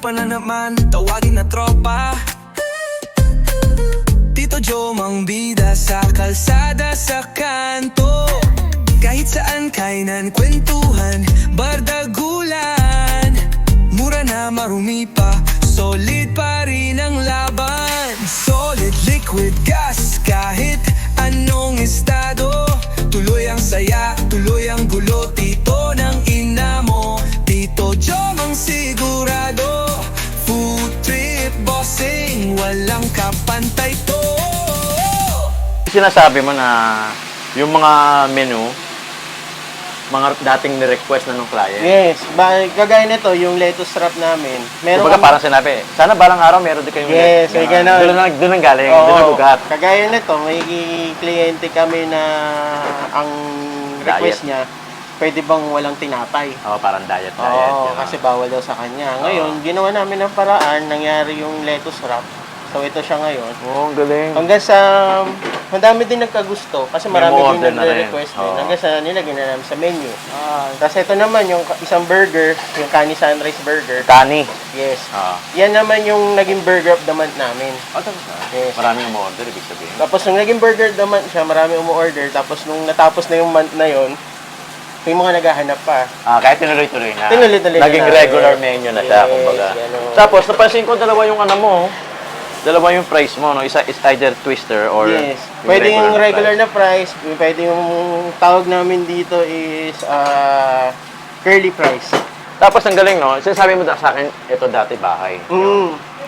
pa na naman, tawagin na tropa. Tito Joe mang bida sa kalsada sa kanto. Kahit saan kainan, kwentuhan, bardagulan. Mura na marumi pa, solid pa rin ang laban. Solid liquid gas, kahit anong estado. Tuloy ang saya, tuloy ang gulo. Tito ng ina mo, Tito Joe mang sigurado. Food trip bossing, walang kapantay to. Sinasabi mo na yung mga menu, mga dating ni-request na ng client. Yes, kagaya nito, yung lettuce wrap namin. Meron Kumbaga parang sinabi, sana balang araw meron din kayong yes, may ganun. Doon ang galing, Oo, doon ang ugat. kagaya nito, may kliyente kami na ang request niya, pwede bang walang tinapay? Oo, parang diet. Oo, Yun, kasi bawal daw sa kanya. Ngayon, ginawa namin ng paraan, nangyari yung lettuce wrap. So, ito siya ngayon. Oo, ang galing. Hanggang sa, ang dami din nagkagusto kasi May marami din order na rin. nagre-request din. Oo. Hanggang sa nilagyan na namin sa menu. Tapos ito naman, yung isang burger, yung Kani Sunrise Burger. Kani. Yes. Oo. Yan naman yung naging burger of the month namin. Yes. Maraming umorder, ibig sabihin. Tapos nung naging burger of the month siya, marami umu-order. Tapos nung natapos na yung month na yon, may mga naghahanap pa. Kahit tinuloy-tuloy na. Tinuloy-tuloy na Naging namin. regular menu na siya, Yes, kumbaga. ganun. Tapos, napansin ko dalawa yung ano mo. Dalawa yung price mo, no? Isa is either twister or Yes. Pwede yung regular na price. Pwede yung tawag namin dito is curly price. Tapos ang galing, no? Sinasabi mo sa akin, ito dati bahay.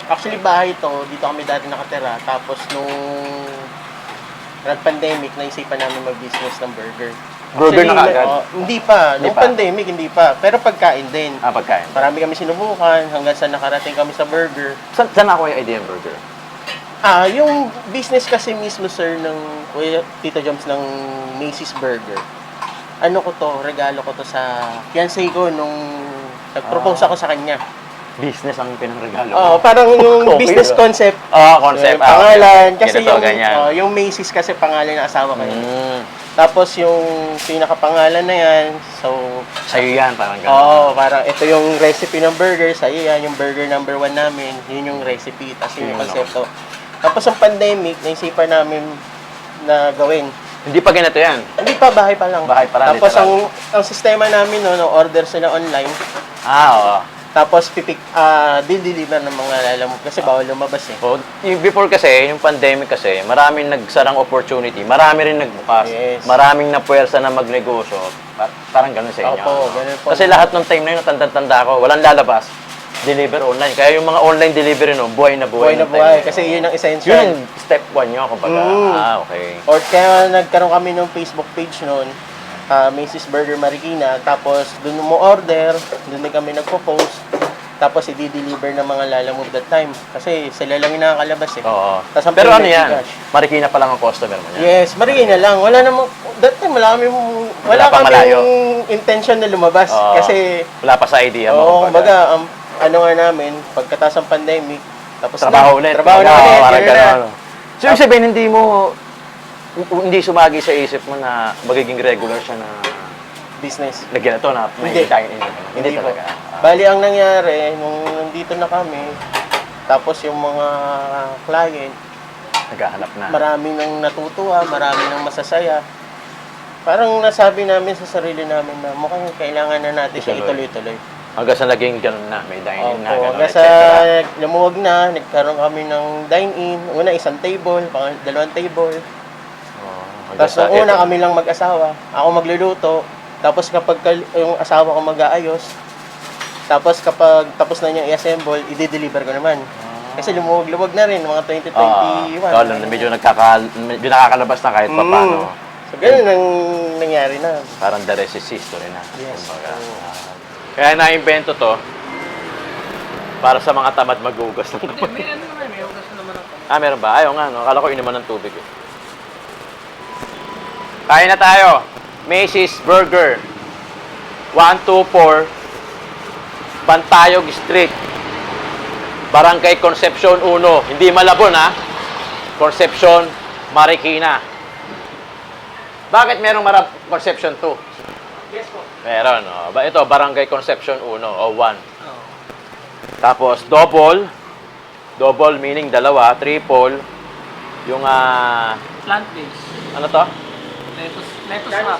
Actually, bahay ito. Dito kami dati nakatira. Tapos nung nag-pandemic, naisipan namin mag-business ng burger. Burger na kaagad? Hindi pa. Hindi Nung pa? pandemic, hindi pa. Pero pagkain din. Pagkain. Marami kami sinubukan hanggang sa nakarating kami sa burger. Saan ako yung idea ng burger? Yung business kasi mismo, sir, ng Kuya Tito Joms ng Macy's Burger. Ano ko to, regalo ko to sa fiancé ko nung nag-propose ako sa kanya. Business ang pinangregalo. Parang yung Okay, business concept. Concept. Pangalan. Kasi Ganito, ganyan. yung Macy's kasi pangalan ng asawa ko yun. Mm. Tapos yung pinakapangalan na yan, so... Sa'yo yan, parang gano'n. parang ito yung recipe ng burger, sa'yo yan, yung burger number 1 namin, yun yung recipe, tapos yun yung konsepto. Tapos ang pandemic, naisipan namin na gawin. Hindi pa ganito yan. Hindi pa, bahay pa lang. Bahay pa lang, Tapos literal. ang sistema namin, no, order sila online. Oo. Tapos deliver ng mga lalamove kasi bawal lumabas eh. So, before kasi, yung pandemic kasi, maraming nagsarang opportunity, marami rin nagbukas, Yes. maraming napuwersa na magnegosyo. Parang gano'n sa inyo. Opo, ganun po. Kasi lahat ng time na yun, natanda-tanda ko, walang lalabas, deliver online. Kaya yung mga online delivery, no, buhay na buhay. Buhay na ng time buhay. na yun. Kasi yun ang essential. Yun yung step 1 nyo, kumbaga. Okay. Or kaya nagkaroon kami ng Facebook page noon, Macy's Burger Marikina. Tapos doon mo order, doon din kami nagpo-post. Tapos i-deliver ng mga lalamove that time. Kasi sila lang yung nakakalabas eh. Oo. Tas ang Pero ano payment yan? cash. Marikina pa lang ang customer mo niyan. Yes, Marikina lang. Wala namang, that time wala pa malayo. kaming intention na lumabas. Oo. Kasi, Wala pa sa idea mo. oo, kumbaga, ano nga namin, pagkatapos ng pandemic, tapos Trabaho ulit. Trabaho na Oo, ulit. parang yun na. gano'n. So, ibig sabihin, hindi sumagi sa isip mo na magiging regular siya na Business. lagyan ito na may Hindi. dine-in. Hindi po. talaga. Bali, ang nangyari, nung nandito na kami, tapos yung mga client, Naghahanap na. marami nang natutuwa, marami nang masasaya. Parang nasabi namin sa sarili namin na mukhang kailangan na natin siya Ituloy. ituloy-tuloy. Hanggang sa naging ganun na, may dine-in na, Opo, ganun, hanggang etc. sa lumuwag na, nagkaroon kami ng dine-in. Una, isang table, dalawang table. Oh, Tapos nung una kami lang mag-asawa, ako magluluto. Tapos kapag yung asawa ko mag-aayos, tapos kapag tapos na niyang i-assemble, i-deliver ko naman. Kasi lumuwag-luwag na rin, mga 2021. Medyo nakakalabas na kahit pa paano. So, ganun ang nangyari na. Parang the rest is history na. Yes. Kumbaga. Kaya na-invento to para sa mga tamad maghugas ng kamay. May ano naman, may ugas naman ako. Meron ba? Ayaw nga, no? Akala ko inuman ng tubig eh. Kain na tayo. Macy's Burger. 124 Bantayog Street. Barangay Concepcion 1. Hindi Malabon, ha? Concepcion, Marikina. Bakit merong Concepcion 2? Yes po. Meron, no? Ito, Barangay Concepcion 1 o 1. Oh. Tapos double. Double meaning dalawa. Triple. Yung Plant-based. ano to? Lettuce wrap.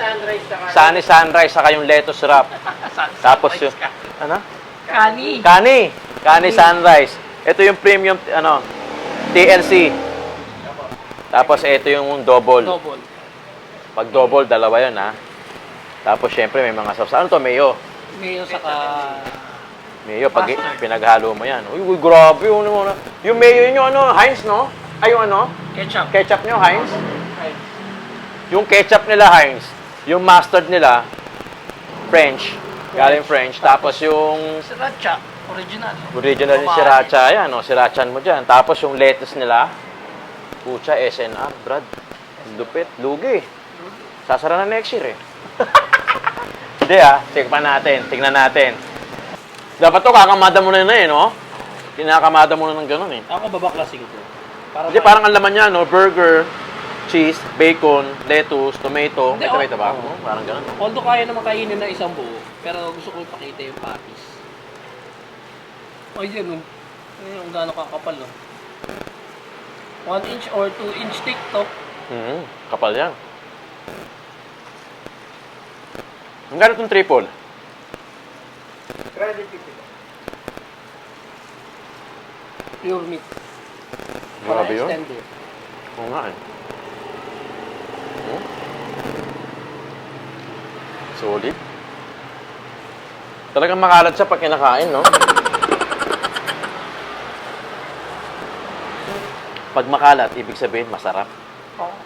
Sunny sunrise saka yung lettuce wrap. Tapos yung ano? Kani. Kani sunrise. Ito yung premium TNC. Tapos ito yung double. Double. Pag double, dalawa yun ha. Tapos syempre may mga sauce. Ano to? Mayo. Mayo saka... Mayo, pag Mustard. pinaghalo mo yan. Uy, grabe yun. Yung mayo yun yung Heinz, no? Ay, yung Ketchup. ketchup nyo, Heinz. Yung ketchup nila, Heinz. Yung mustard nila, French. Galing French. Tapos yung Sriracha. Original. original yung sriracha, yan, srirachan mo dyan. Tapos yung lettuce nila, pucha, SNR, Brad. Lupit, lugi. Sasara na next year eh. Hindi check pa natin, tingnan natin. Dapat to kakamada mo na yun eh, no? Kinakamada mo na ng ganun eh. Ako babaklasing ko. Hindi, parang ang laman niya, no? Burger, cheese, bacon, lettuce, tomato. May Hindi, tomato ba? oo. Parang ganun. Although kaya naman kainin na isang buo, pero gusto ko ipakita yung patties. Ay, yun, yung gaano kakapal, no? 1 inch or 2 inch thick to. Kapal yan. Ang gano'n itong triple? Pure meat. Grabe yun. Extended. Oo nga eh. Solid. Talagang makalat siya pag kinakain, no? Pag makalat, ibig sabihin masarap. Oo.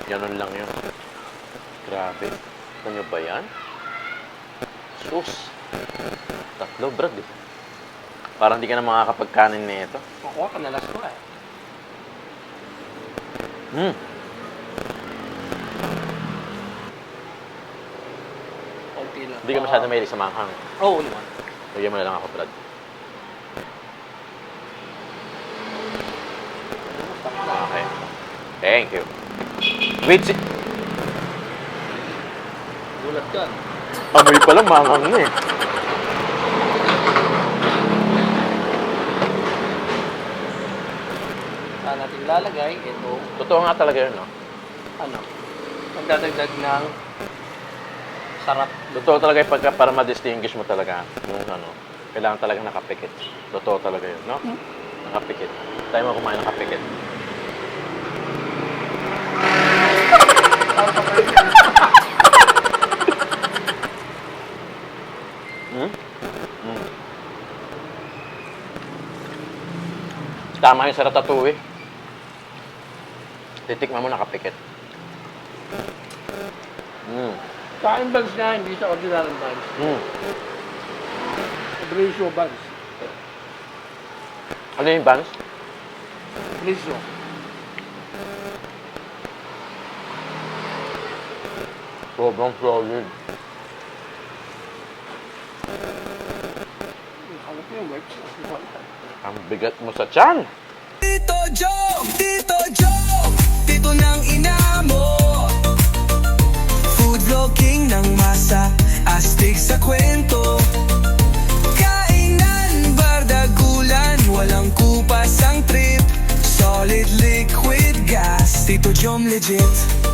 Ganun lang yun. Grabe. Ano ba yan? Sus. Tatlo, Brad. Eh. Parang di ka na makakapagkanin nito. Makuha ka na last ko eh. Konti lang. Hindi ka masyado mahilig sa manghang. Oo naman. Lagyan mo na lang ako, Brad. Okay. Thank you. Wait, Gulat yan. amoy pa lang manghang na eh. Saan natin lalagay ito, Totoo nga talaga yun, no? magdadagdag ng sarap. Totoo talaga yung pagka para ma-distinguish mo talaga yung kailangan talaga nakapikit. Totoo talaga yun, no? Nakapikit. Tayo mo kumain nakapikit. Tama yung sa ratatouille. Titikman mo nakapikit. Kain buns na, hindi sa ordinary buns. Brisio buns. Ano yung buns? Brisio. Sobrang solid. Ano po yung works? Ang bigat mo sa tiyan. Tito Joe, Tito Joe, Tito ng ina mo. Food vlogging ng masa, astig sa kwento. Kainan, bardagulan, walang kupas ang trip. Solid liquid gas, Tito Jom legit.